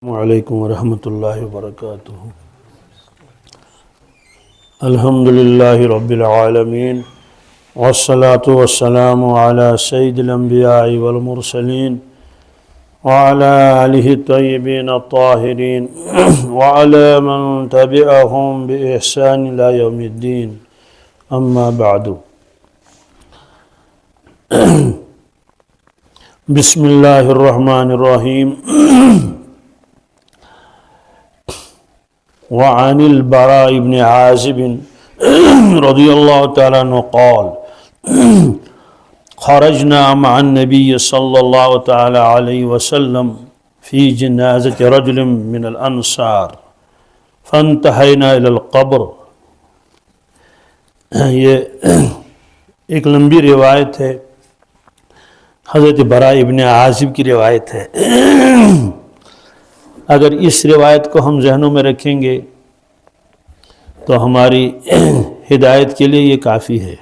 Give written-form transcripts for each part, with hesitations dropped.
السلام علیکم ورحمۃ اللہ وبرکاتہ۔ الحمد للہ رب العالمین والصلاة والسلام علی سید الانبیاء والمرسلین وعلی آلہ الطیبین الطاہرین وعلی من تبعہم بإحسان الی یوم الدین، اما بعد۔ بسم اللہ الرحمن الرحیم۔ وعن البراء بن عازب رضی اللہ تعالیٰ عنہ قال خرجنا مع النبي صلی اللہ تعالیٰ علیہ وسلم في جنازة رجل من الانصار فانتهينا الى القبر۔ یہ ایک لمبی روایت ہے، حضرت براء ابن عازب کی روایت ہے۔ اگر اس روایت کو ہم ذہنوں میں رکھیں گے تو ہماری ہدایت کے لیے یہ کافی ہے۔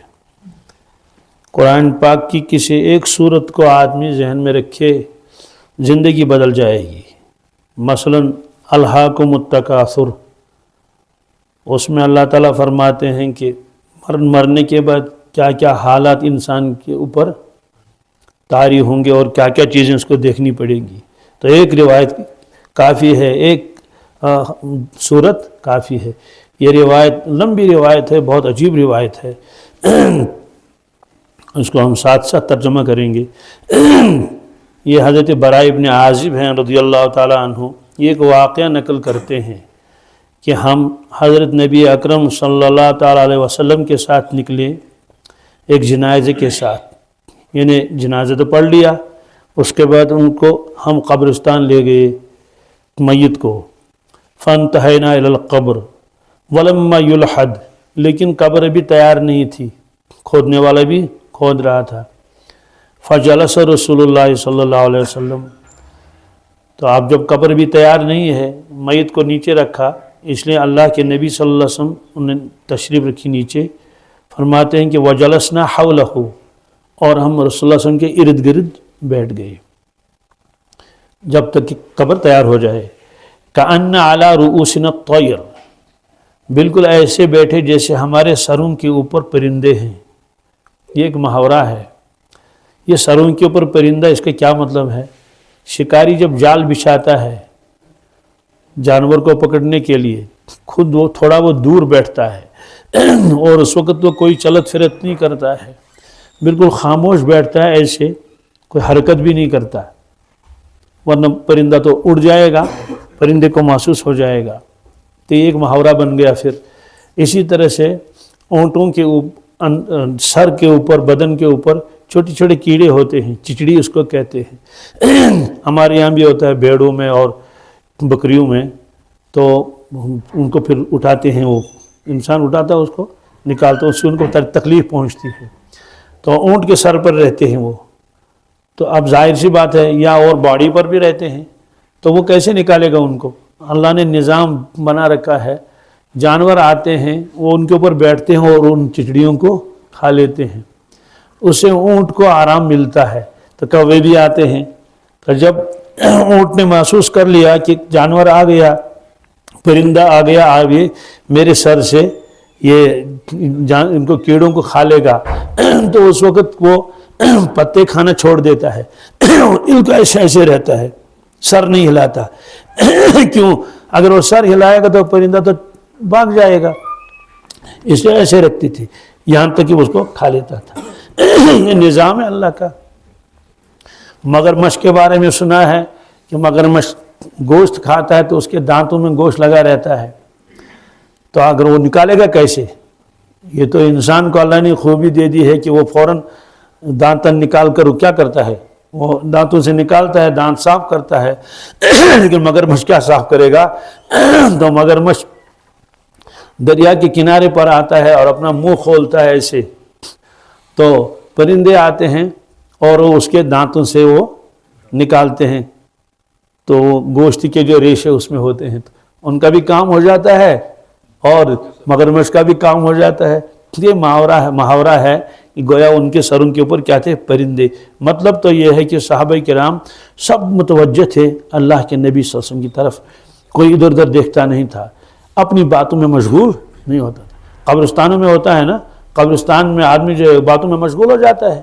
قرآن پاک کی کسی ایک صورت کو آدمی ذہن میں رکھے، زندگی بدل جائے گی۔ مثلا الہاکم التکاثر، اس میں اللہ تعالیٰ فرماتے ہیں کہ مرنے کے بعد کیا کیا حالات انسان کے اوپر طاری ہوں گے اور کیا کیا چیزیں اس کو دیکھنی پڑے گی۔ تو ایک روایت کافی ہے، ایک صورت کافی ہے۔ یہ روایت لمبی روایت ہے، بہت عجیب روایت ہے، اس کو ہم ساتھ ساتھ ترجمہ کریں گے۔ یہ حضرت براء ابن عازب ہیں رضی اللہ تعالیٰ عنہ، یہ ایک واقعہ نقل کرتے ہیں کہ ہم حضرت نبی اکرم صلی اللہ تعالیٰ علیہ وسلم کے ساتھ نکلے ایک جنازے کے ساتھ، یعنی جنازہ تو پڑھ لیا، اس کے بعد ان کو ہم قبرستان لے گئے میت کو۔ فانتہینا الی القبر ولما یلحد، لیکن قبر ابھی تیار نہیں تھی، کھودنے والا بھی کھود رہا تھا۔ فجلس رسول اللہ صلی اللہ علیہ وسلم، تو آپ جب قبر بھی تیار نہیں ہے، میت کو نیچے رکھا، اس لیے اللہ کے نبی صلی اللہ علیہ وسلم انہیں تشریف رکھی نیچے۔ فرماتے ہیں کہ وجلسنا حولہ، اور ہم رسول اللہ صلی اللہ علیہ وسلم کے ارد گرد بیٹھ گئے جب تک کہ قبر تیار ہو جائے۔ کأن علی رؤوسنا الطیر، بالکل ایسے بیٹھے جیسے ہمارے سروں کے اوپر پرندے ہیں۔ یہ ایک محاورہ ہے، یہ سروں کے اوپر پرندہ، اس کا کیا مطلب ہے؟ شکاری جب جال بچھاتا ہے جانور کو پکڑنے کے لیے، خود وہ تھوڑا وہ دور بیٹھتا ہے اور اس وقت وہ کوئی چلت پھرت نہیں کرتا ہے، بالکل خاموش بیٹھتا ہے، ایسے کوئی حرکت بھی نہیں کرتا، ورنہ پرندہ تو اڑ جائے گا، پرندے کو محسوس ہو جائے گا۔ تو یہ ایک محاورہ بن گیا۔ پھر اسی طرح سے اونٹوں کے سر کے اوپر، بدن کے اوپر چھوٹے چھوٹے کیڑے ہوتے ہیں، چچڑی اس کو کہتے ہیں۔ ہمارے یہاں بھی ہوتا ہے بھیڑوں میں اور بکریوں میں، تو ان کو پھر اٹھاتے ہیں، وہ انسان اٹھاتا ہے، اس کو نکالتا ہے، اس سے ان کو تکلیف پہنچتی ہے، تو اونٹ کے سر پر رہتے ہیں وہ۔ تو اب ظاہر سی بات ہے، یا اور باڈی پر بھی رہتے ہیں، تو وہ کیسے نکالے گا ان کو؟ اللہ نے نظام بنا رکھا ہے، جانور آتے ہیں، وہ ان کے اوپر بیٹھتے ہیں اور ان چچڑیوں کو کھا لیتے ہیں، اس سے اونٹ کو آرام ملتا ہے۔ تو کوے بھی آتے ہیں، تو جب اونٹ نے محسوس کر لیا کہ جانور آ گیا، پرندہ آ گیا، آگے میرے سر سے یہ ان کو کیڑوں کو کھا لے گا، تو اس وقت وہ پتے کھانا چھوڑ دیتا ہے، ان کو ایسے ایسے رہتا ہے، سر نہیں ہلاتا۔ کیوں؟ اگر وہ سر ہلائے گا تو پرندہ تو بھاگ جائے گا، اس لیے ایسے رکھتی تھی، یہاں تک کہ اس کو کھا لیتا تھا۔ یہ نظام ہے اللہ کا۔ مگرمچھ کے بارے میں سنا ہے کہ مگرمچھ گوشت کھاتا ہے تو اس کے دانتوں میں گوشت لگا رہتا ہے، تو اگر وہ نکالے گا کیسے؟ یہ تو انسان کو اللہ نے خوبی دے دی ہے کہ وہ فوراً دانتن نکال کر وہ کیا کرتا ہے، وہ دانتوں سے نکالتا ہے، دانت صاف کرتا ہے، لیکن مگرمچھ کیا صاف کرے گا؟ تو مگرمچھ دریا کے کنارے پر آتا ہے اور اپنا منہ کھولتا ہے ایسے، تو پرندے آتے ہیں اور اس کے دانتوں سے وہ نکالتے ہیں، تو گوشت کے جو ریشے اس میں ہوتے ہیں، تو ان کا بھی کام ہو جاتا ہے اور مگرمچھ کا بھی کام ہو جاتا ہے۔ یہ محاورہ ہے گویا ان کے سروں کے اوپر کیا تھے؟ پرندے۔ مطلب تو یہ ہے کہ صحابہ کرام سب متوجہ تھے اللہ کے نبی صلی اللہ علیہ وسلم کی طرف، کوئی ادھر ادھر دیکھتا نہیں تھا، اپنی باتوں میں مشغول نہیں ہوتا تھا۔ قبرستانوں میں ہوتا ہے نا، قبرستان میں آدمی جو باتوں میں مشغول ہو جاتا ہے،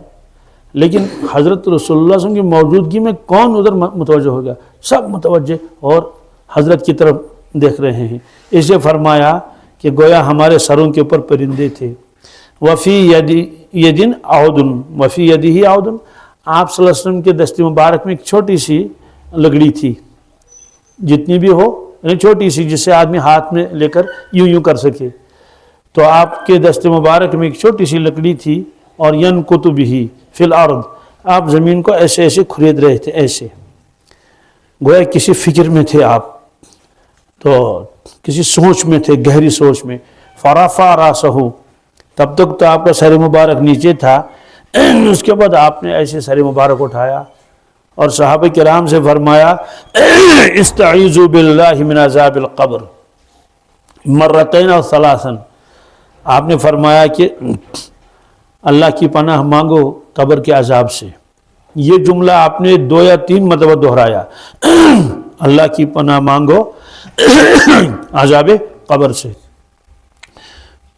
لیکن حضرت رسول اللہ صلی اللہ علیہ وسلم کی موجودگی میں کون ادھر متوجہ ہو گیا؟ سب متوجہ اور حضرت کی طرف دیکھ رہے ہیں۔ اس لیے فرمایا کہ گویا ہمارے سروں کے اوپر پرندے تھے۔ وفی یدن عودن، وفی یدہ عودن، آپ صلی اللہ علیہ وسلم کے دست مبارک میں ایک چھوٹی سی لکڑی تھی، جتنی بھی ہو یعنی چھوٹی سی، جسے آدمی ہاتھ میں لے کر یوں کر سکے۔ تو آپ کے دست مبارک میں ایک چھوٹی سی لکڑی تھی، اور ینکت بہ فی الارض، آپ زمین کو ایسے ایسے کھرید رہے تھے، ایسے گویا کسی فکر میں تھے آپ، تو کسی سوچ میں تھے، گہری سوچ میں۔ فرفع راسہ، تب تک تو آپ کا سر مبارک نیچے تھا، اس کے بعد آپ نے ایسے سر مبارک اٹھایا اور صحابہ کرام سے فرمایا استعیذوا باللہ من عذاب القبر مرتین اور ثلاثا، آپ نے فرمایا کہ اللہ کی پناہ مانگو قبر کے عذاب سے۔ یہ جملہ آپ نے 2 یا 3 مرتبہ دہرایا، اللہ کی پناہ مانگو عذاب قبر سے۔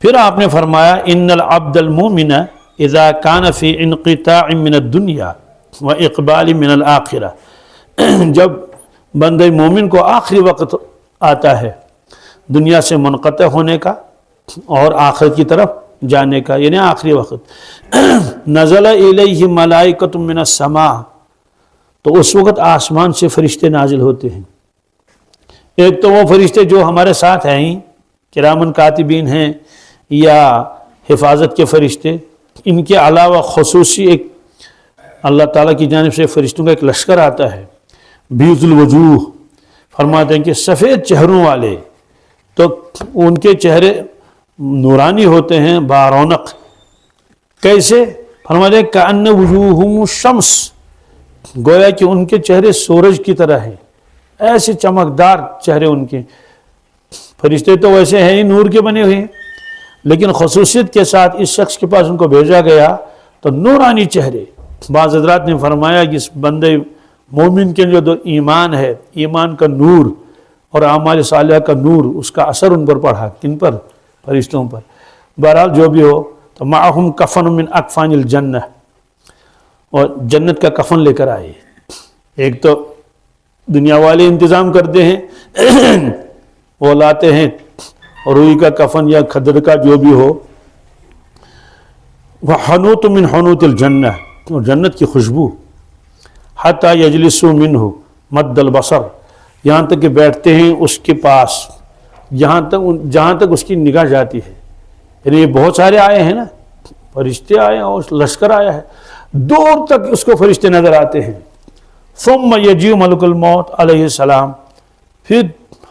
پھر آپ نے فرمایا ان العبد المؤمن اذا کان فی انقطاع من الدنیا و اقبال من الآخرہ، جب بندہ مومن کو آخری وقت آتا ہے دنیا سے منقطع ہونے کا اور آخرت کی طرف جانے کا، یعنی آخری وقت، نزل الیہ ملائکۃ من السماء، تو اس وقت آسمان سے فرشتے نازل ہوتے ہیں۔ ایک تو وہ فرشتے جو ہمارے ساتھ ہیں، کرامن کاتبین ہیں یا حفاظت کے فرشتے، ان کے علاوہ خصوصی ایک اللہ تعالیٰ کی جانب سے فرشتوں کا ایک لشکر آتا ہے، بیض الوجوہ، فرماتے ہیں کہ سفید چہروں والے، تو ان کے چہرے نورانی ہوتے ہیں، بارونق۔ کیسے؟ فرماتے ہیں کأن وجوہہم الشمس، گویا کہ ان کے چہرے سورج کی طرح ہیں، ایسے چمکدار چہرے ان کے۔ فرشتے تو ویسے ہیں ہی، نور کے بنے ہوئے ہیں، لیکن خصوصیت کے ساتھ اس شخص کے پاس ان کو بھیجا گیا تو نورانی چہرے۔ بعض حضرات نے فرمایا کہ اس بندے مومن کے جو ایمان ہے، ایمان کا نور اور اعمال صالحہ کا نور، اس کا اثر ان پر پڑا۔ کن پر؟ فرشتوں پر۔ بہرحال جو بھی ہو، تو معہم کفن من اکفان الجنہ، اور جنت کا کفن لے کر آئے۔ ایک تو دنیا والے انتظام کرتے ہیں، وہ لاتے ہیں روئی کا کفن یا کھدر کا جو بھی ہو، وحنوت من حنوت الجنہ، اور جنت کی خوشبو، حتی یجلسوا منہ مد البصر، یہاں تک کہ بیٹھتے ہیں اس کے پاس جہاں تک اس کی نگاہ جاتی ہے۔ یعنی یہ بہت سارے آئے ہیں نا، فرشتے آئے ہیں اور لشکر آیا ہے، دور تک اس کو فرشتے نظر آتے ہیں۔ ثم یجیء ملک الموت علیہ السلام، پھر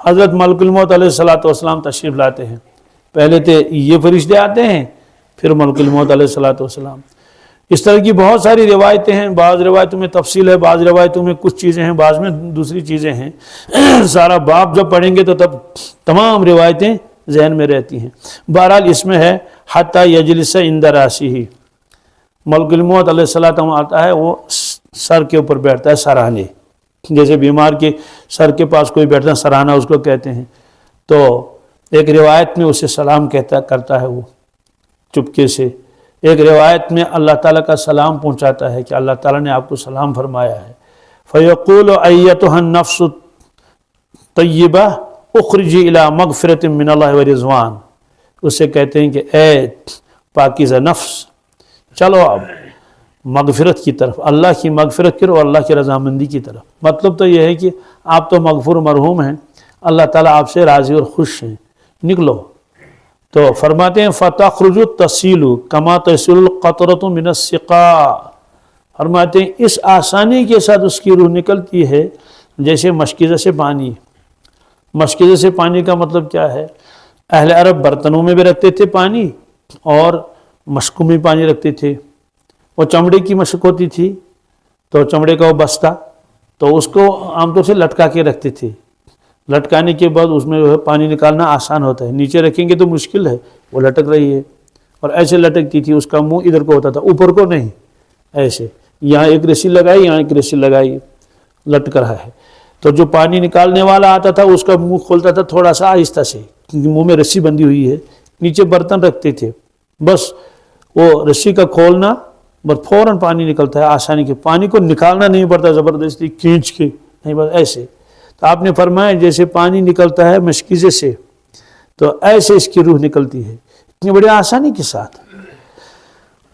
حضرت ملک الموت علیہ السلام تشریف لاتے ہیں۔ پہلے تو یہ فرشتے آتے ہیں، پھر ملک الموت علیہ السلام۔ اس طرح کی بہت ساری روایتیں ہیں، بعض روایتوں میں تفصیل ہے، بعض روایتوں میں کچھ چیزیں ہیں، بعض میں دوسری چیزیں ہیں۔ سارا باب جب پڑھیں گے تو تب تمام روایتیں ذہن میں رہتی ہیں۔ بہرحال اس میں ہے حتی یجلس عند راسہ، ملک الموت علیہ السلام آتا ہے، وہ سر کے اوپر بیٹھتا ہے، سرانے، جیسے بیمار کے سر کے پاس کوئی بیٹھتا ہے، سرانا اس کو کہتے ہیں۔ تو ایک روایت میں اسے سلام کرتا ہے وہ چپکے سے، ایک روایت میں اللہ تعالیٰ کا سلام پہنچاتا ہے کہ اللہ تعالیٰ نے آپ کو سلام فرمایا ہے۔ فیقول ایتھا النفس طیبہ اخرجی الی مغفرۃ من اللہ ورضوان، اسے کہتے ہیں کہ اے پاکیزہ نفس، چلو اب مغفرت کی طرف، اللہ کی مغفرت کرو، اللہ کی رضامندی کی طرف۔ مطلب تو یہ ہے کہ آپ تو مغفور مرحوم ہیں، اللہ تعالیٰ آپ سے راضی اور خوش ہیں، نکلو۔ تو فرماتے ہیں فَتَخْرُجُ تَسِيلُ كَمَا تَسِيلُ الْقَطْرَةُ مِنَ السِّقَاءِ، فرماتے ہیں اس آسانی کے ساتھ اس کی روح نکلتی ہے جیسے مشکیزہ سے پانی۔ مشکیزہ سے پانی کا مطلب کیا ہے؟ اہل عرب برتنوں میں بھی رکھتے تھے پانی، اور مشکوں میں پانی رکھتے تھے۔ وہ چمڑے کی مشک ہوتی تھی، تو چمڑے کا وہ بستہ، تو اس کو عام طور سے لٹکا کے رکھتے تھے۔ لٹکانے کے بعد اس میں جو ہے پانی نکالنا آسان ہوتا ہے، نیچے رکھیں گے تو مشکل ہے، وہ لٹک رہی ہے، اور ایسے لٹکتی تھی، اس کا منہ ادھر کو ہوتا تھا، اوپر کو نہیں، ایسے یہاں ایک رسی لگائی، یہاں ایک رسی لگائی، لٹک رہا ہے۔ تو جو پانی نکالنے والا آتا تھا اس کا منہ کھولتا تھا تھوڑا سا آہستہ سے، کیونکہ منہ میں رسی بندھی ہوئی ہے، نیچے برتن رکھتے تھے، بس وہ رسی کا کھولنا بس فوراً پانی نکلتا ہے آسانی کے، پانی کو نکالنا نہیں پڑتا زبردستی کھینچ کے، نہیں بس ایسے۔ تو آپ نے فرمایا جیسے پانی نکلتا ہے مشکیزے سے، تو ایسے اس کی روح نکلتی ہے، اتنی بڑی آسانی کے ساتھ۔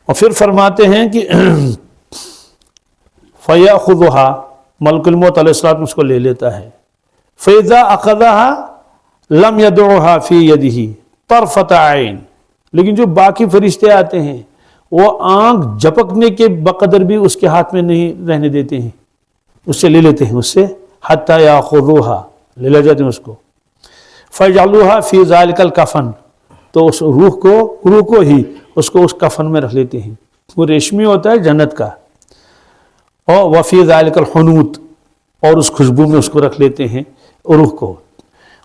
اور پھر فرماتے ہیں کہ فَيَأْخُذُهَا، ملک الموت علیہ السلام اس کو لے لیتا ہے، فَإِذَا أَخَذَهَا لَمْ يَدْعُهَا فِي يَدِهِ طَرْفَةَ عَيْنٍ، لیکن جو باقی فرشتے آتے ہیں وہ آنکھ جھپکنے کے بقدر بھی اس کے ہاتھ میں نہیں رہنے دیتے ہیں، اس سے لے لیتے ہیں، اس سے حَتَّى يَأْخُذُوهَا، لے جاتے ہیں اس کو، فَيَجْعَلُوهَا فِي ذَلِكَ الْكَفَنِ، تو اس روح کو ہی اس کو اس کفن میں رکھ لیتے ہیں، وہ ریشمی ہوتا ہے جنت کا، اور وَفِي ذَلِكَ الْحُنُوط، اور اس خوشبو میں اس کو رکھ لیتے ہیں روح کو،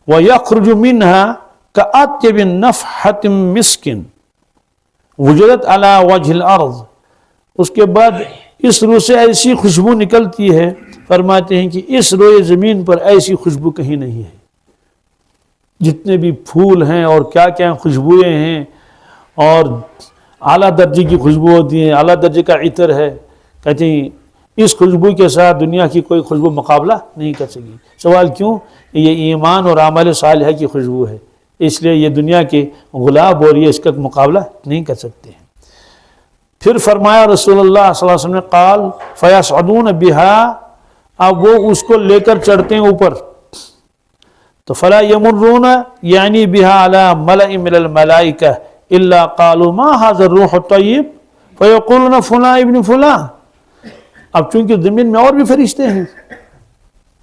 وَيَخْرُجُ مِنْهَا كَأَطْيَبِ نَفْحَةٍ مِسْكٍ وجدت علی وجہ الارض، اس کے بعد اس روح سے ایسی خوشبو نکلتی ہے، فرماتے ہیں کہ اس روئے زمین پر ایسی خوشبو کہیں نہیں ہے، جتنے بھی پھول ہیں اور کیا کیا خوشبوئیں ہیں، اور اعلیٰ درجے کی خوشبو ہوتی ہیں، اعلیٰ درجے کا عطر ہے، کہتے ہیں اس خوشبو کے ساتھ دنیا کی کوئی خوشبو مقابلہ نہیں کر سکے۔ سوال کیوں؟ یہ ایمان اور عمل صالحہ کی خوشبو ہے، اس لیے یہ دنیا کے غلاب اور یہ اس کا مقابلہ نہیں کر سکتے ہیں۔ پھر فرمایا رسول اللہ صلی اللہ علیہ وسلم نے قال فَيَصْعَدُونَ بِهَا، اب وہ اس کو لے کر چڑھتے ہیں اوپر، تو فَلَا يَمُرُّونَ یعنی بِهَا عَلَى مَلَئٍ مِّنَ الْمَلَائِكَةِ إِلَّا قَالُوا مَا هَذَا الرُّوحُ الطَّيِّبُ فَيَقُولُونَ فُلَانٌ ابْنُ فُلَانٌ۔ اب چونکہ زمین میں اور بھی فرشتے ہیں،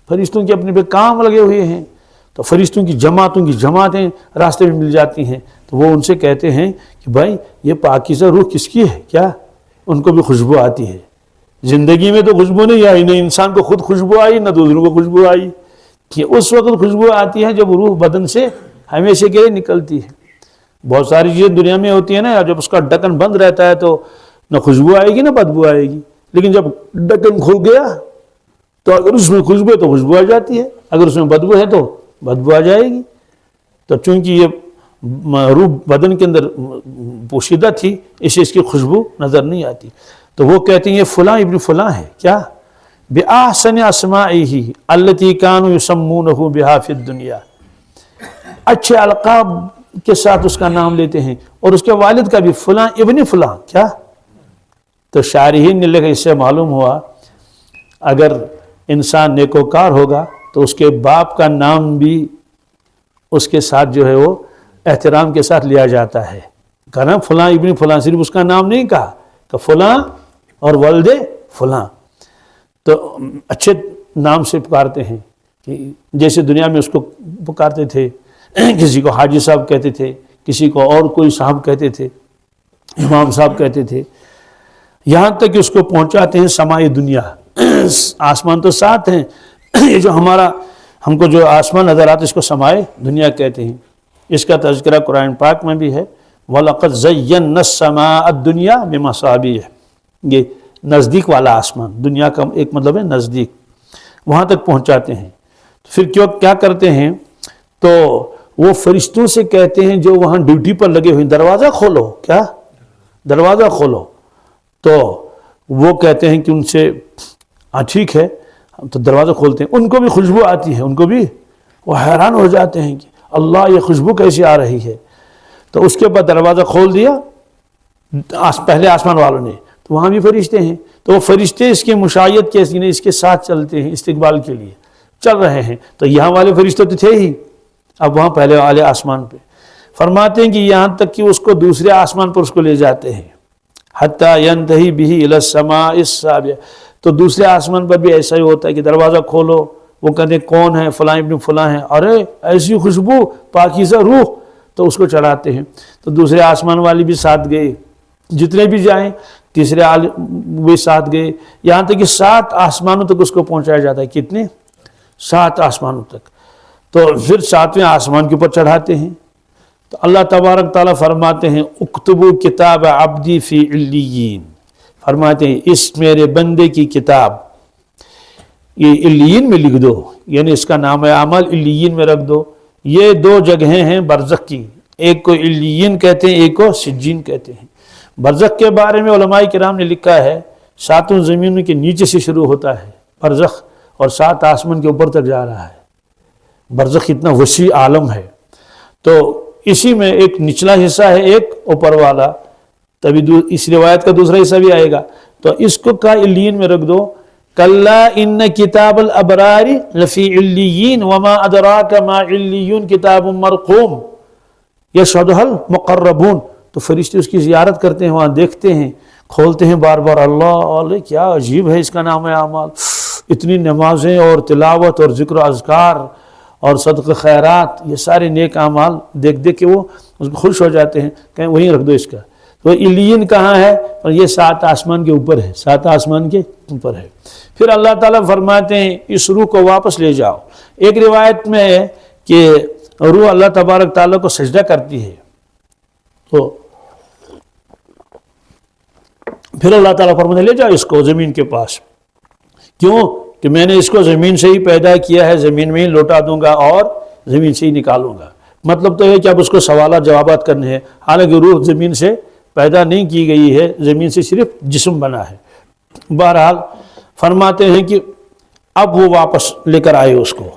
فرشتوں کے اپنے پہ کام لگے ہوئے ہیں، تو فرشتوں کی جماعتیں راستے میں مل جاتی ہیں، تو وہ ان سے کہتے ہیں کہ بھائی یہ پاکیزہ روح کس کی ہے؟ کیا ان کو بھی خوشبو آتی ہے؟ زندگی میں تو خوشبو نہیں آئی، نہ انسان کو خود خوشبو آئی نہ دوسروں کو خوشبو آئی، کہ اس وقت خوشبو آتی ہے جب روح بدن سے ہمیشہ کے لیے نکلتی ہے۔ بہت ساری چیزیں دنیا میں ہوتی ہیں نا، جب اس کا ڈھکن بند رہتا ہے تو نہ خوشبو آئے گی نہ بدبو آئے گی، لیکن جب ڈھکن کھل گیا تو اگر اس میں خوشبو ہے تو خوشبو آ جاتی ہے، اگر اس میں بدبو ہے تو بدبو آ جائے گی۔ تو چونکہ یہ روح بدن کے اندر پوشیدہ تھی، اسے اس کی خوشبو نظر نہیں آتی، تو وہ کہتے ہیں یہ فلاں ابن فلاں ہے، کیا بِأَحْسَنِ أَسْمَائِهِ الَّتِي كَانُوا يُسَمُّونَهُ بِهَا فِي الدُّنْيَا، اچھے القاب کے ساتھ اس کا نام لیتے ہیں، اور اس کے والد کا بھی فلاں ابن فلاں، کیا؟ تو شارحین نے لکھا، اس سے معلوم ہوا اگر انسان نیکوکار ہوگا تو اس کے باپ کا نام بھی اس کے ساتھ جو ہے وہ احترام کے ساتھ لیا جاتا ہے، کہنا فلاں ابن فلاں، صرف اس کا نام نہیں کہا کہ فلاں اور ولد فلاں، تو اچھے نام سے پکارتے ہیں، کہ جیسے دنیا میں اس کو پکارتے تھے، کسی کو حاجی صاحب کہتے تھے، کسی کو اور کوئی صاحب کہتے تھے، امام صاحب کہتے تھے، یہاں تک کہ اس کو پہنچاتے ہیں سمائی دنیا، آسمان تو ساتھ ہیں، یہ جو ہم کو جو آسمان نظر آتا ہے اس کو سمائے دنیا کہتے ہیں۔ اس کا تذکرہ قرآن پاک میں بھی ہے، وَلَقَدْ زَيَّنَّا السَّمَاءَ الدُّنْيَا بِمَصَابِيحَ، یہ نزدیک والا آسمان، دنیا کا ایک مطلب ہے نزدیک، وہاں تک پہنچاتے ہیں۔ پھر کیا کرتے ہیں؟ تو وہ فرشتوں سے کہتے ہیں جو وہاں ڈیوٹی پر لگے ہوئے، دروازہ کھولو، کیا دروازہ کھولو، تو وہ کہتے ہیں کہ ان سے ٹھیک ہے، تو دروازہ کھولتے ہیں، ان کو بھی خوشبو آتی ہے، ان کو بھی وہ حیران ہو جاتے ہیں کہ اللہ یہ خوشبو کیسی آ رہی ہے، تو اس کے بعد دروازہ کھول دیا پہلے آسمان والوں نے، تو وہاں بھی فرشتے ہیں، تو وہ فرشتے اس کی مشایت کے اس کے ساتھ چلتے ہیں، استقبال کے لیے چل رہے ہیں، تو یہاں والے فرشتے تو تھے ہی، اب وہاں پہلے والے آسمان پہ فرماتے ہیں کہ یہاں تک کہ اس کو دوسرے آسمان پر اس کو لے جاتے ہیں، حتیٰ ینتہی بہ الی السماء السابعہ، تو دوسرے آسمان پر بھی ایسا ہی ہوتا ہے کہ دروازہ کھولو، وہ کہتے ہیں کون ہے؟ فلاں ابن فلاں ہے، ارے ایسی خوشبو پاکیزہ روح، تو اس کو چڑھاتے ہیں، تو دوسرے آسمان والے بھی ساتھ گئے، جتنے بھی جائیں، تیسرے بھی ساتھ گئے، یہاں تک کہ 7 آسمانوں تک اس کو پہنچایا جاتا ہے، کتنے؟ 7 آسمانوں تک، تو پھر 7ویں آسمان کے اوپر چڑھاتے ہیں، تو اللہ تبارک تعالیٰ فرماتے ہیں اکتبو کتاب عبدی فی علیین، فرماتے ہیں اس میرے بندے کی کتاب یہ علیین میں لکھ دو، یعنی اس کا نام اعمال علیین میں رکھ دو۔ یہ دو جگہیں ہیں برزخ کی، ایک کو علیین کہتے ہیں، ایک کو سجین کہتے ہیں۔ برزخ کے بارے میں علماء کرام نے لکھا ہے ساتوں زمینوں کے نیچے سے شروع ہوتا ہے برزخ اور 7 آسمان کے اوپر تک جا رہا ہے۔ برزخ اتنا وسیع عالم ہے، تو اسی میں ایک نچلا حصہ ہے، ایک اوپر والا، تبھی اس روایت کا دوسرا حصہ بھی آئے گا۔ تو اس کو کا علیین میں رکھ دو۔ کلا ان کتاب الابرار لفی علیین وما ادراک ما علیون کتاب مرقوم یشہدہ المقربون۔ تو فرشتے اس کی زیارت کرتے ہیں، وہاں دیکھتے ہیں، کھولتے ہیں بار بار، اللہ کیا عجیب ہے اس کا نام اعمال، اتنی نمازیں اور تلاوت اور ذکر و اذکار اور صدقہ خیرات، یہ سارے نیک اعمال دیکھ دیکھ کے وہ اس کو خوش ہو جاتے ہیں، کہیں وہیں رکھ دو اس کا۔ تو علیین کہاں ہے؟ اور یہ 7 آسمان کے اوپر ہے، 7 آسمان کے اوپر ہے۔ پھر اللہ تعالیٰ فرماتے ہیں اس روح کو واپس لے جاؤ۔ ایک روایت میں ہے کہ روح اللہ تبارک تعالیٰ کو سجدہ کرتی ہے، تو پھر اللہ تعالیٰ فرماتے ہیں لے جاؤ اس کو زمین کے پاس، کیوں کہ میں نے اس کو زمین سے ہی پیدا کیا ہے، زمین میں ہی لوٹا دوں گا اور زمین سے ہی نکالوں گا۔ مطلب تو ہے کہ اب اس کو سوالات جوابات کرنے ہیں، حالانکہ روح زمین سے پیدا نہیں کی گئی ہے، زمین سے صرف جسم بنا ہے۔ بہرحال فرماتے ہیں کہ اب وہ واپس لے کر آئے اس کو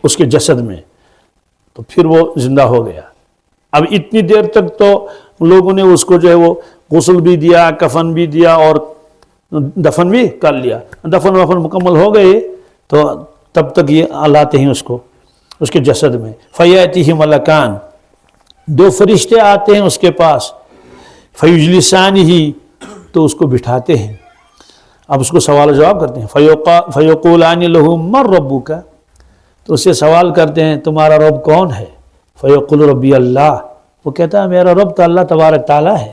اس کے جسد میں، تو پھر وہ زندہ ہو گیا۔ اب اتنی دیر تک تو لوگوں نے اس کو جو ہے وہ غسل بھی دیا، کفن بھی دیا اور دفن بھی کر لیا۔ دفن وفن مکمل ہو گئے تو تب تک یہ لاتے ہیں اس کو اس کے جسد میں۔ فیاتیہ ملکان، 2 فرشتے آتے ہیں اس کے پاس، فیجلسانہ، تو اس کو بٹھاتے ہیں، اب اس کو سوال جواب کرتے ہیں۔ فیقولان لہ من ربک، تو اس سے سوال کرتے ہیں تمہارا رب کون ہے؟ فیقول ربی اللہ، وہ کہتا ہے میرا رب تو اللہ تبارک تعالیٰ ہے۔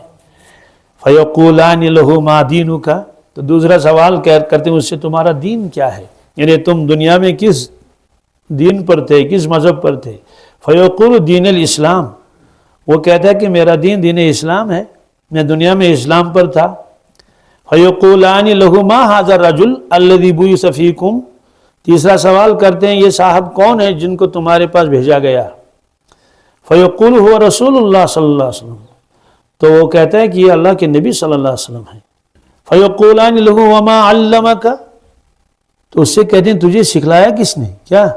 فیقولان لہ ما دینک، تو دوسرا سوال کرتے ہیں اس سے تمہارا دین کیا ہے، یعنی تم دنیا میں کس دین پر تھے، کس مذہب پر تھے؟ فیقول دین الاسلام، وہ کہتا ہے کہ میرا دین اسلام ہے، میں دنیا میں اسلام پر تھا۔ فیقولان لہ ما ھذا الرجل الذی بعث فیکم، تیسرا سوال کرتے ہیں یہ صاحب کون ہے جن کو تمہارے پاس بھیجا گیا؟ فیقول هو رسول اللہ صلی اللہ علیہ وسلم، تو وہ کہتا ہے کہ یہ اللہ کے نبی صلی اللہ علیہ وسلم ہیں۔ فیقولان لہ وما علمک، تو اس سے کہتے ہیں تجھے سکھلایا کس نے؟ کیا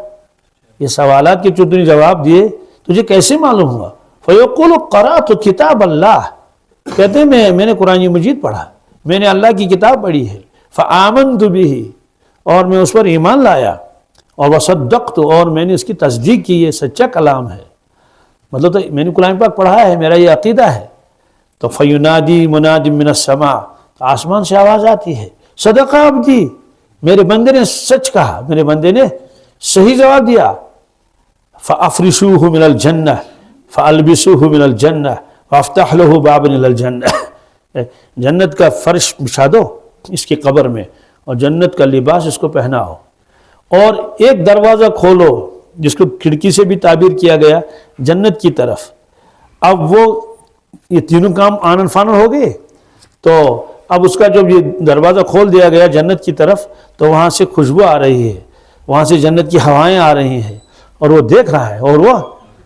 یہ سوالات کے جو تم نے جواب دیے تجھے کیسے معلوم ہوا؟ فیقول قرأت کتاب اللہ، کہتے ہیں میں نے قرآن مجید پڑھا، میں نے اللہ کی کتاب پڑھی ہے۔ فآمنت بہ، اور میں اس پر ایمان لایا، اور وصدقت، اور میں نے اس کی تصدیق کی، یہ سچا کلام ہے، مطلب تو میں نے قرآن پاک پڑھا ہے، میرا یہ عقیدہ ہے۔ تو فینادی مناد من السماء، آسمان سے آواز آتی ہے، صدق عبدی، میرے بندے نے سچ کہا، میرے بندے نے صحیح جواب دیا۔ فافرشوہ من الجنہ فالبسوہ من الجنہ وافتح لہ بابا الی الجنہ، جنت کا فرش بچھا دو اس کی قبر میں اور جنت کا لباس اس کو پہناؤ، اور ایک دروازہ کھولو جس کو کھڑکی سے بھی تعبیر کیا گیا جنت کی طرف۔ اب وہ یہ تینوں کام آنن فانن ہو گئے، تو اب اس کا جب یہ دروازہ کھول دیا گیا جنت کی طرف تو وہاں سے خوشبو آ رہی ہے، وہاں سے جنت کی ہوائیں آ رہی ہیں، اور وہ دیکھ رہا ہے، اور وہ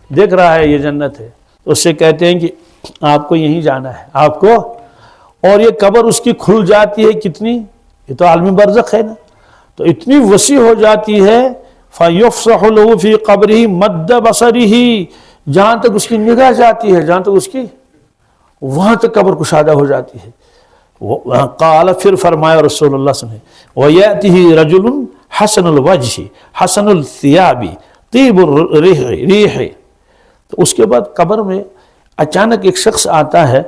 دیکھ رہا ہے یہ جنت ہے، تو اس سے کہتے ہیں کہ آپ کو یہیں جانا ہے آپ کو، اور یہ قبر اس کی کھل جاتی ہے کتنی، یہ تو عالم برزخ ہے نا، تو اتنی وسیع ہو جاتی ہے۔ فَيُفْصَحُ لَهُ فِي قَبْرِهِ مَدَّ بَصَرِهِ، جہاں تک اس کی نگاہ جاتی ہے، جہاں تک اس کی وہاں تک قبر کشادہ ہو جاتی ہے۔ قال، پھر فرمایا رسول اللہ صلی اللہ علیہ وسلم، وَيَأْتِهِ رَجُلٌ حَسَنُ الْوَجْهِ حَسَنُ الثِّيَابِ طِيبُ الرِّيحِ، تو اس کے بعد قبر میں اچانک ایک شخص آتا ہے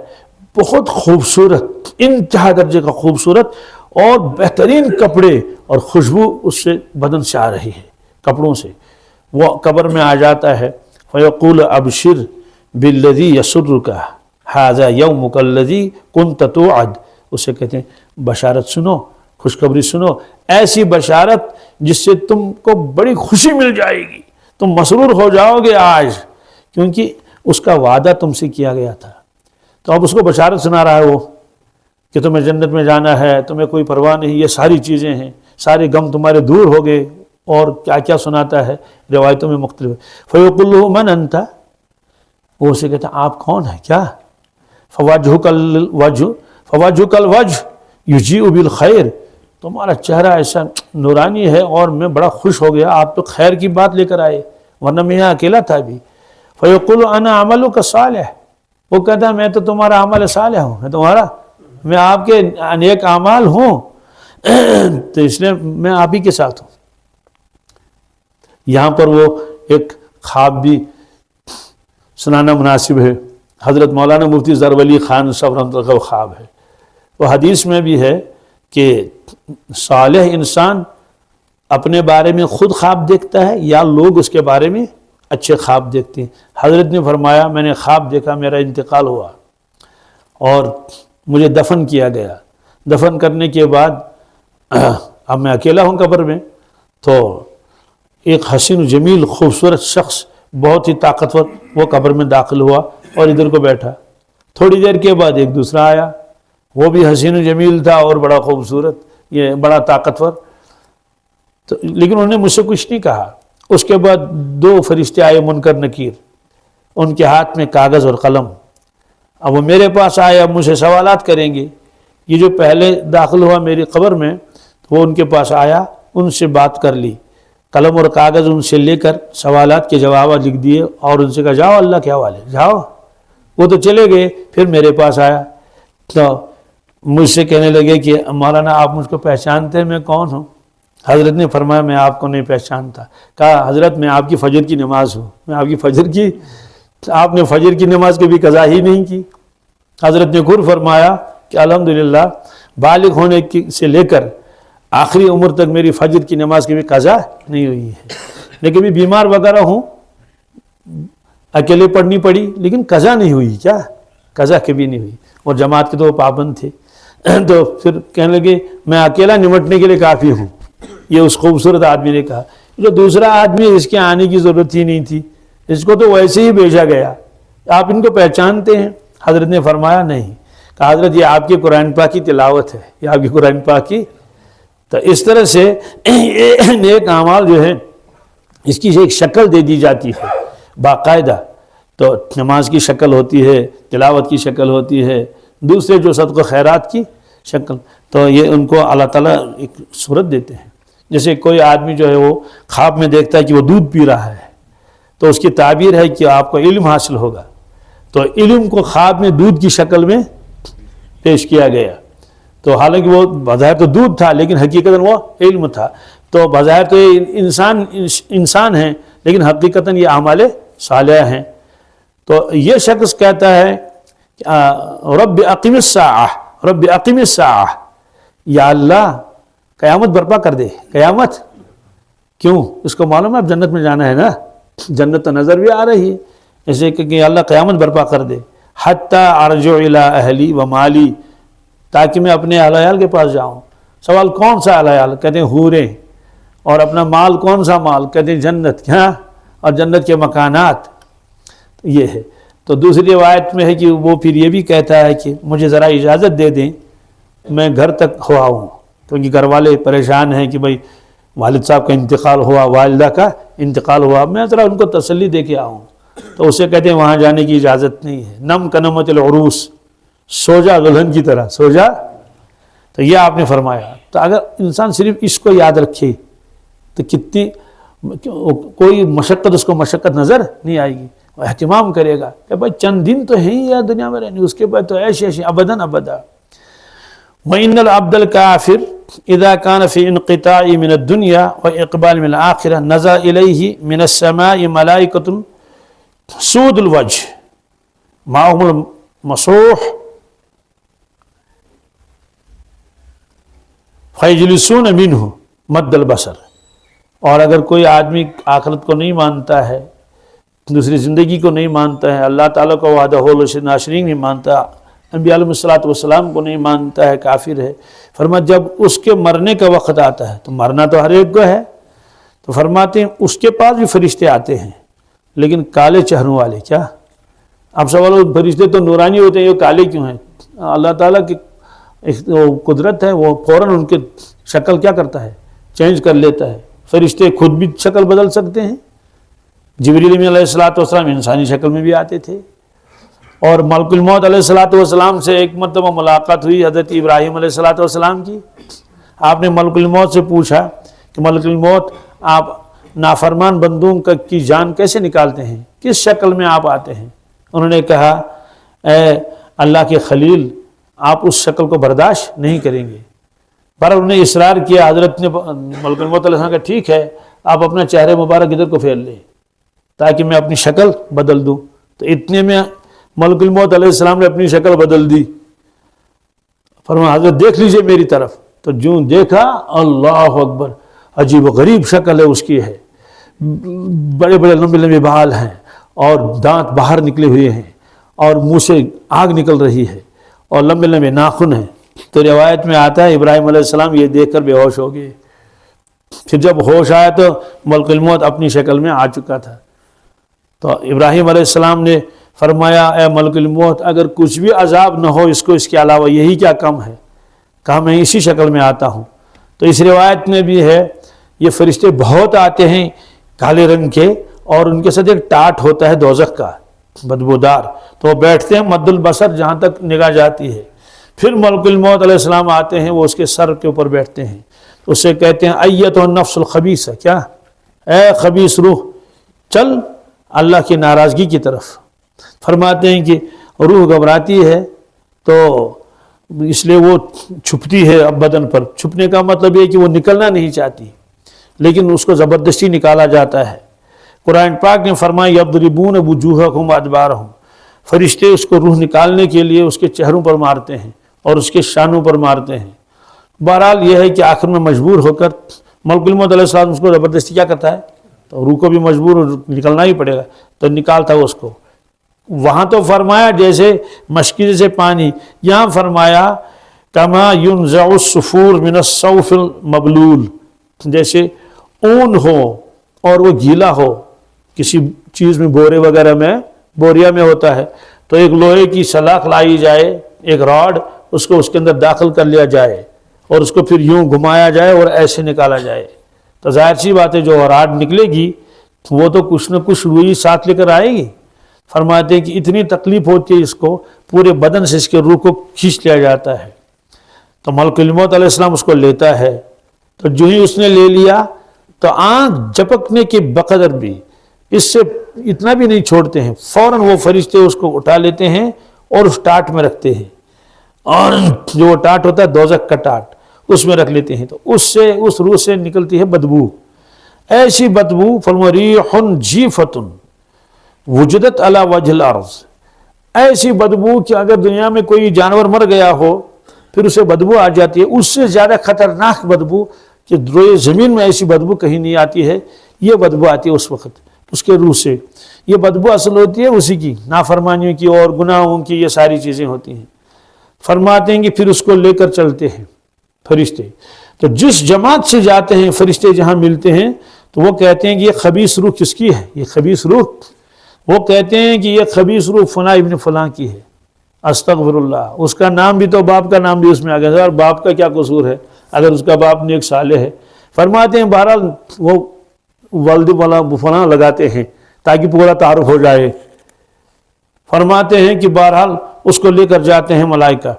بہت خوبصورت، انتہا درجے کا خوبصورت، اور بہترین کپڑے اور خوشبو اس سے بدن سے آ رہی ہے کپڑوں سے، وہ قبر میں آ جاتا ہے۔ فیقول ابشر بالذی یسرک ھذا یومک الذی کنت توعد، اسے کہتے ہیں بشارت سنو، خوشخبری سنو، ایسی بشارت جس سے تم کو بڑی خوشی مل جائے گی، تم مسرور ہو جاؤ گے آج، کیونکہ اس کا وعدہ تم سے کیا گیا تھا۔ تو اب اس کو بشارت سنا رہا ہے وہ کہ تمہیں جنت میں جانا ہے، تمہیں کوئی پرواہ نہیں، یہ ساری چیزیں ہیں، سارے غم تمہارے دور ہو گئے، اور کیا کیا سناتا ہے روایتوں میں مختلف۔ فَيَقُولُ لَهُ مَنْ أَنْتَ، وہ اسے کہتا ہے آپ کون ہیں کیا؟ فَوَجْهُكَ الْوَجْهُ يُجِيءُ بِالْخَيْرِ، تمہارا چہرہ ایسا نورانی ہے اور میں بڑا خوش ہو گیا، آپ تو خیر کی بات لے کر آئے، ورنہ میں یہاں اکیلا تھا بھی۔ فَيَقُولُ أَنَا عَمَلُكَ صَالِحٌ، وہ کہتا ہے میں تو تمہارا عمل صالح ہوں، میں آپ کے نیک اعمال ہوں، تو اس لیے میں آپ ہی کے ساتھ ہوں۔ یہاں پر وہ ایک خواب بھی سنانا مناسب ہے، حضرت مولانا مفتی ظفر علی خان صاحب رحمۃ اللہ کا خواب ہے۔ وہ حدیث میں بھی ہے کہ صالح انسان اپنے بارے میں خود خواب دیکھتا ہے یا لوگ اس کے بارے میں اچھے خواب دیکھتے ہیں۔ حضرت نے فرمایا میں نے خواب دیکھا میرا انتقال ہوا اور مجھے دفن کیا گیا، دفن کرنے کے بعد اب میں اکیلا ہوں قبر میں، تو ایک حسین و جمیل خوبصورت شخص بہت ہی طاقتور وہ قبر میں داخل ہوا اور ادھر کو بیٹھا۔ تھوڑی دیر کے بعد ایک دوسرا آیا، وہ بھی حسین و جمیل تھا اور بڑا خوبصورت، یہ بڑا طاقتور، تو لیکن انہوں نے مجھ سے کچھ نہیں کہا۔ اس کے بعد 2 فرشتے آئے منکر نکیر، ان کے ہاتھ میں کاغذ اور قلم، اب وہ میرے پاس آئے، اب مجھے سوالات کریں گے۔ یہ جو پہلے داخل ہوا میری قبر میں، تو وہ ان کے پاس آیا، ان سے بات کر لی، قلم اور کاغذ ان سے لے کر سوالات کے جوابات لکھ دیے اور ان سے کہا جاؤ اللہ کے حوالے جاؤ۔ وہ تو چلے گئے، پھر میرے پاس آیا تو مجھ سے کہنے لگے کہ مولانا آپ مجھ کو پہچانتے ہیں میں کون ہوں؟ حضرت نے فرمایا میں آپ کو نہیں پہچانتا۔ کہا حضرت میں آپ کی فجر کی نماز ہوں، میں آپ کی فجر کی، آپ نے فجر کی نماز کبھی قضا ہی نہیں کی۔ حضرت نے خود فرمایا کہ الحمدللہ بالغ ہونے سے لے کر آخری عمر تک میری فجر کی نماز کبھی قضا نہیں ہوئی ہے، لیکن بھی بیمار وغیرہ ہوں اکیلے پڑھنی پڑی لیکن قضا نہیں ہوئی، کیا قضا کبھی نہیں ہوئی، اور جماعت کے تو وہ پابند تھے۔ تو پھر کہنے لگے میں اکیلا نمٹنے کے لیے کافی ہوں، یہ اس خوبصورت آدمی نے کہا۔ جو دوسرا آدمی اس کے آنے کی ضرورت ہی نہیں تھی، اس کو تو ویسے ہی بھیجا گیا، آپ ان کو پہچانتے ہیں؟ حضرت نے فرمایا نہیں۔ کہا حضرت یہ آپ کی قرآن پاک کی تلاوت ہے، یہ آپ کی قرآن پاک کی۔ تو اس طرح سے نیک اعمال جو ہے اس کی ایک شکل دے دی جاتی ہے باقاعدہ، تو نماز کی شکل ہوتی ہے، تلاوت کی شکل ہوتی ہے، دوسرے جو صدقہ و خیرات کی شکل، تو یہ ان کو اللہ تعالیٰ ایک صورت دیتے ہیں۔ جیسے کوئی آدمی جو ہے وہ خواب میں دیکھتا ہے کہ وہ دودھ پی رہا ہے، تو اس کی تعبیر ہے کہ آپ کو علم حاصل ہوگا، تو علم کو خواب میں دودھ کی شکل میں پیش کیا گیا، تو حالانکہ وہ بظاہر تو دودھ تھا لیکن حقیقتاً وہ علم تھا، تو بظاہر تو یہ انسان ہیں لیکن حقیقتاً یہ اعمال صالحہ ہیں۔ تو یہ شخص کہتا ہے رب اقم الساعہ، رب اقم الساعہ، یا اللہ قیامت برپا کر دے۔ قیامت کیوں؟ اس کو معلوم ہے اب جنت میں جانا ہے نا، جنت تو نظر بھی آ رہی ہے، اسے کہ اللہ قیامت برپا کر دے، حتی ارجع الی اہلی و مالی، تاکہ میں اپنے اہل عیال کے پاس جاؤں۔ سوال کون سا اہل عیال؟ کہتے ہیں حوریں، اور اپنا مال کون سا مال؟ کہتے ہیں جنت، کیا؟ اور جنت کے مکانات، یہ ہے۔ تو دوسری روایت میں ہے کہ وہ پھر یہ بھی کہتا ہے کہ مجھے ذرا اجازت دے دیں میں گھر تک ہو آؤں، کیونکہ گھر والے پریشان ہیں کہ بھائی والد صاحب کا انتقال ہوا، والدہ کا انتقال ہوا، میں ذرا ان کو تسلی دے کے آؤں۔ تو اسے کہتے ہیں وہاں جانے کی اجازت نہیں ہے، نم کنمت العروس، سو جا دلہن کی طرح سو جا۔ تو یہ آپ نے فرمایا۔ تو اگر انسان صرف اس کو یاد رکھے تو کتنی کوئی مشقت اس کو مشقت نظر نہیں آئے گی، وہ اہتمام کرے گا کہ بھائی چند دن تو ہے ہی یار دنیا میں رہنے، اس کے بعد تو ایسے ایسے ابداً ابدا۔ وَإِنَّ الْعَبْدَ الْكَافِرِ إِذَا كَانَ فِي انْقِطَاعٍ مِنَ الدُّنْيَا وَإِقْبَالٍ مِنَ الْآخِرَةِ نَزَلَ إِلَيْهِ مِنَ السَّمَاءِ مَلَائِكَةٌ سُودُ الْوَجْهِ مَعَهُمُ الْمَصُوحُ فَيَجْلِسُونَ مِنْهُ مَدَّ الْبَصَرِ۔ اور اگر کوئی آدمی آخرت کو نہیں مانتا ہے، دوسری زندگی کو نہیں مانتا ہے، اللہ تعالیٰ کو وعدہ ناشرین نہیں مانتا، انبیاء علیہ السلام کو نہیں مانتا ہے، کافر ہے، فرمایا جب اس کے مرنے کا وقت آتا ہے، تو مرنا تو ہر ایک کو ہے، تو فرماتے ہیں اس کے پاس بھی فرشتے آتے ہیں لیکن کالے چہروں والے، کیا اب سوال ہو فرشتے تو نورانی ہوتے ہیں، یہ کالے کیوں ہیں؟ اللہ تعالیٰ کی قدرت ہے، وہ فوراً ان کے شکل کیا کرتا ہے، چینج کر لیتا ہے۔ فرشتے خود بھی شکل بدل سکتے ہیں، جبریل علیہ السلام انسانی شکل میں بھی آتے تھے، اور ملک الموت علیہ السلام سے ایک مرتبہ ملاقات ہوئی حضرت ابراہیم علیہ السلام کی۔ آپ نے ملک الموت سے پوچھا کہ ملک الموت، آپ نافرمان بندوں کی جان کیسے نکالتے ہیں، کس شکل میں آپ آتے ہیں؟ انہوں نے کہا اے اللہ کے خلیل، آپ اس شکل کو برداشت نہیں کریں گے۔ پر انہوں نے اصرار کیا، حضرت نے ملک الموت علیہ السلام کہا ٹھیک ہے، آپ اپنا چہرے مبارک ادھر کو پھیر لیں تاکہ میں اپنی شکل بدل دوں۔ تو اتنے میں ملک الموت علیہ السلام نے اپنی شکل بدل دی، فرمایا حضرت دیکھ لیجئے میری طرف۔ تو جو دیکھا، اللہ اکبر، عجیب و غریب شکل ہے اس کی، ہے بڑے بڑے لمبے لمبے بال ہیں اور دانت باہر نکلے ہوئے ہیں اور منہ سے آگ نکل رہی ہے اور لمبے لمبے ناخن ہیں۔ تو روایت میں آتا ہے ابراہیم علیہ السلام یہ دیکھ کر بے ہوش ہو گئے۔ پھر جب ہوش آیا تو ملک الموت اپنی شکل میں آ چکا تھا۔ تو ابراہیم علیہ السلام نے فرمایا اے ملک الموت، اگر کچھ بھی عذاب نہ ہو اس کو، اس کے علاوہ یہی کیا کم ہے؟ کہا میں اسی شکل میں آتا ہوں۔ تو اس روایت میں بھی ہے یہ فرشتے بہت آتے ہیں کالے رنگ کے، اور ان کے ساتھ ایک ٹاٹ ہوتا ہے دوزخ کا بدبودار، تو وہ بیٹھتے ہیں مد البصر جہاں تک نگاہ جاتی ہے۔ پھر ملک الموت علیہ السلام آتے ہیں، وہ اس کے سر کے اوپر بیٹھتے ہیں، تو اسے کہتے ہیں ایتھا النفس الخبیثہ، کیا اے خبیث روح، چل اللہ کی ناراضگی کی طرف۔ فرماتے ہیں کہ روح گھبراتی ہے تو اس لیے وہ چھپتی ہے اب بدن پر۔ چھپنے کا مطلب یہ کہ وہ نکلنا نہیں چاہتی، لیکن اس کو زبردستی نکالا جاتا ہے۔ قرآن پاک نے فرمایا یضربون وجوہہم وادبارہم، فرشتے اس کو روح نکالنے کے لیے اس کے چہروں پر مارتے ہیں اور اس کے شانوں پر مارتے ہیں۔ بہرحال یہ ہے کہ آخر میں مجبور ہو کر ملک الموت علیہ السلام اس کو زبردستی کیا کرتا ہے، تو روح کو بھی مجبور نکلنا ہی پڑے گا، تو نکالتا ہے اس کو۔ وہاں تو فرمایا جیسے مشکل سے پانی، یہاں فرمایا کما ینزع الصفور من الصوف المبلول، جیسے اون ہو اور وہ گیلا ہو کسی چیز میں، بورے وغیرہ میں، بوریا میں ہوتا ہے، تو ایک لوہے کی سلاخ لائی جائے، ایک راڈ، اس کو اس کے اندر داخل کر لیا جائے اور اس کو پھر یوں گھمایا جائے اور ایسے نکالا جائے، تو ظاہر سی بات ہے جو راڈ نکلے گی وہ تو کچھ نہ کچھ روئی ساتھ لے کر آئے گی۔ فرماتے ہیں کہ اتنی تکلیف ہوتی ہے اس کو، پورے بدن سے اس کے روح کو کھینچ لیا جاتا ہے۔ تو ملک الموت علیہ السلام اس کو لیتا ہے، تو جو ہی اس نے لے لیا تو آنکھ جھپکنے کے بقدر بھی اس سے اتنا بھی نہیں چھوڑتے ہیں، فوراً وہ فرشتے اس کو اٹھا لیتے ہیں اور اس ٹاٹ میں رکھتے ہیں، اور جو وہ ٹاٹ ہوتا ہے دوزخ کا ٹاٹ، اس میں رکھ لیتے ہیں، تو اس روح سے نکلتی ہے بدبو، ایسی بدبو، فریح جیفۃ وجدت علی وجہ الارض، ایسی بدبو کہ اگر دنیا میں کوئی جانور مر گیا ہو پھر اسے بدبو آ جاتی ہے، اس سے زیادہ خطرناک بدبو کہ روئے زمین میں ایسی بدبو کہیں نہیں آتی ہے، یہ بدبو آتی ہے اس وقت اس کے روح سے۔ یہ بدبو اصل ہوتی ہے اسی کی، نافرمانیوں کی اور گناہوں کی، یہ ساری چیزیں ہوتی ہیں۔ فرماتے ہیں کہ پھر اس کو لے کر چلتے ہیں فرشتے، تو جس جماعت سے جاتے ہیں فرشتے جہاں ملتے ہیں تو وہ کہتے ہیں کہ یہ خبیث روح کس کی ہے، یہ خبیث روح، وہ کہتے ہیں کہ یہ خبیث روح فلاں ابن فلاں کی ہے، استغفر اللہ، اس کا نام بھی تو باپ کا نام بھی اس میں آ گیا، اور باپ کا کیا قصور ہے اگر اس کا باپ نیک صالح ہے۔ فرماتے ہیں بہرحال وہ ولد والا فلاں لگاتے ہیں تاکہ پورا تعارف ہو جائے۔ فرماتے ہیں کہ بہرحال اس کو لے کر جاتے ہیں ملائکہ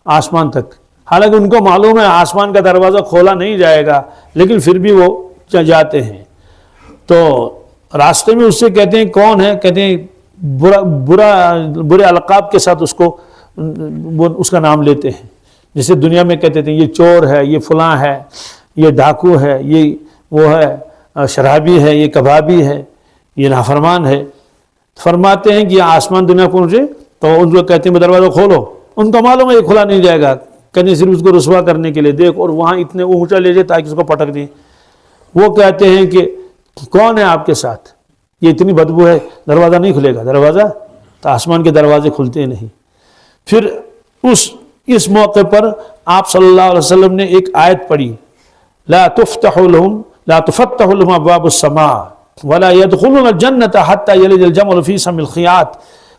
آسمان تک، حالانکہ ان کو معلوم ہے آسمان کا دروازہ کھولا نہیں جائے گا، لیکن پھر بھی وہ جاتے ہیں۔ تو راستے میں اس سے کہتے ہیں کون ہے، کہتے ہیں برے القاب کے ساتھ اس کا نام لیتے ہیں، جیسے دنیا میں کہتے تھے یہ چور ہے، یہ فلاں ہے، یہ ڈاکو ہے، یہ وہ ہے شرابی ہے، یہ کبابی ہے، یہ نافرمان ہے۔ فرماتے ہیں کہ یہ آسمان دنیا پہنچے تو ان کو کہتے ہیں دروازہ کھولو، ان کو معلوم ہے یہ کھلا نہیں جائے گا، کہتے صرف اس کو رسوا کرنے کے لیے، دیکھ اور وہاں اتنے اونچا لے جائے تاکہ اس کو پٹک دیں۔ وہ کہتے ہیں کہ کون ہے آپ کے ساتھ، یہ اتنی بدبو ہے، دروازہ نہیں کھلے گا، دروازہ تو آسمان کے دروازے کھلتے نہیں۔ پھر اس موقع پر آپ صلی اللہ علیہ وسلم نے ایک آیت پڑھی، لا تفتح لهم ابواب السماء ولا يدخلون الجنة حتى يلج الجمل في سم الخياط،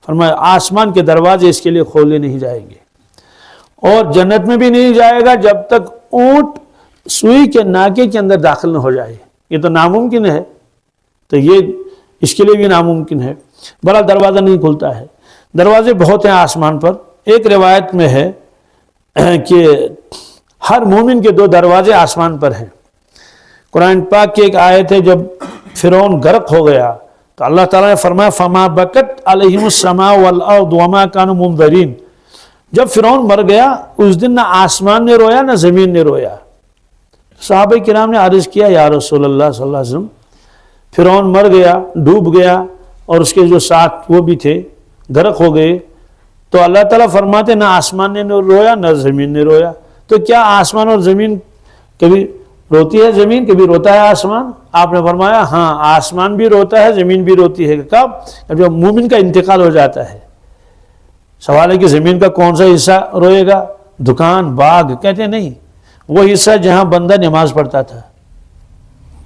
فرمایا آسمان کے دروازے اس کے لیے کھولے نہیں جائیں گے، اور جنت میں بھی نہیں جائے گا جب تک اونٹ سوئی کے ناکے کے اندر داخل نہ ہو جائے۔ یہ تو ناممکن ہے، تو یہ اس کے لیے بھی ناممکن ہے۔ بڑا دروازہ نہیں کھلتا ہے۔ دروازے بہت ہیں آسمان پر۔ ایک روایت میں ہے کہ ہر مومن کے 2 دروازے آسمان پر ہیں۔ قرآن پاک کی ایک آیت ہے، جب فرعون غرق ہو گیا تو اللہ تعالیٰ نے فرمایا فما بکت علیہم السماء والارض وما كانوا منذرین۔ جب فرعون مر گیا اس دن نہ آسمان نے رویا نہ زمین نے رویا۔ صحابہ کرام نے عرض کیا یا رسول اللہ صلی اللہ علیہ وسلم، فرعون مر گیا، ڈوب گیا، اور اس کے جو ساتھ وہ بھی تھے غرق ہو گئے، تو اللہ تعالیٰ فرماتے نہ آسمان نے رویا نہ زمین نے رویا، تو کیا آسمان اور زمین کبھی روتی ہے، زمین کبھی روتا ہے آسمان؟ آپ نے فرمایا ہاں، آسمان بھی روتا ہے زمین بھی روتی ہے۔ کب؟ جب مومن کا انتقال ہو جاتا ہے۔ سوال ہے کہ زمین کا کون سا حصہ روئے گا؟ دکان، باغ؟ کہتے ہیں نہیں، وہ حصہ جہاں بندہ نماز پڑھتا تھا،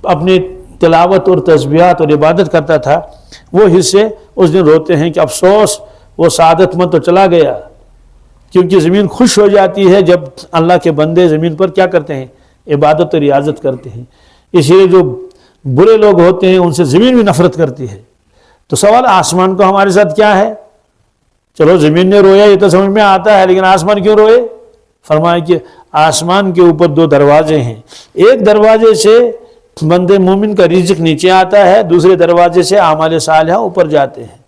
اپنی تلاوت اور تسبیحات اور عبادت کرتا تھا، وہ حصے اس دن روتے ہیں کہ افسوس وہ سعادت مند تو چلا گیا۔ کیونکہ زمین خوش ہو جاتی ہے جب اللہ کے بندے زمین پر کیا کرتے ہیں؟ عبادت اور ریاضت کرتے ہیں۔ اس لیے جو برے لوگ ہوتے ہیں ان سے زمین بھی نفرت کرتی ہے۔ تو سوال آسمان کو ہمارے ساتھ کیا ہے؟ چلو زمین نے رویا یہ تو سمجھ میں آتا ہے، لیکن آسمان کیوں روئے؟ فرمایا کہ آسمان کے اوپر 2 دروازے ہیں، ایک دروازے سے بندے مومن کا رزق نیچے آتا ہے، دوسرے دروازے سے اعمال صالحہ اوپر جاتے ہیں۔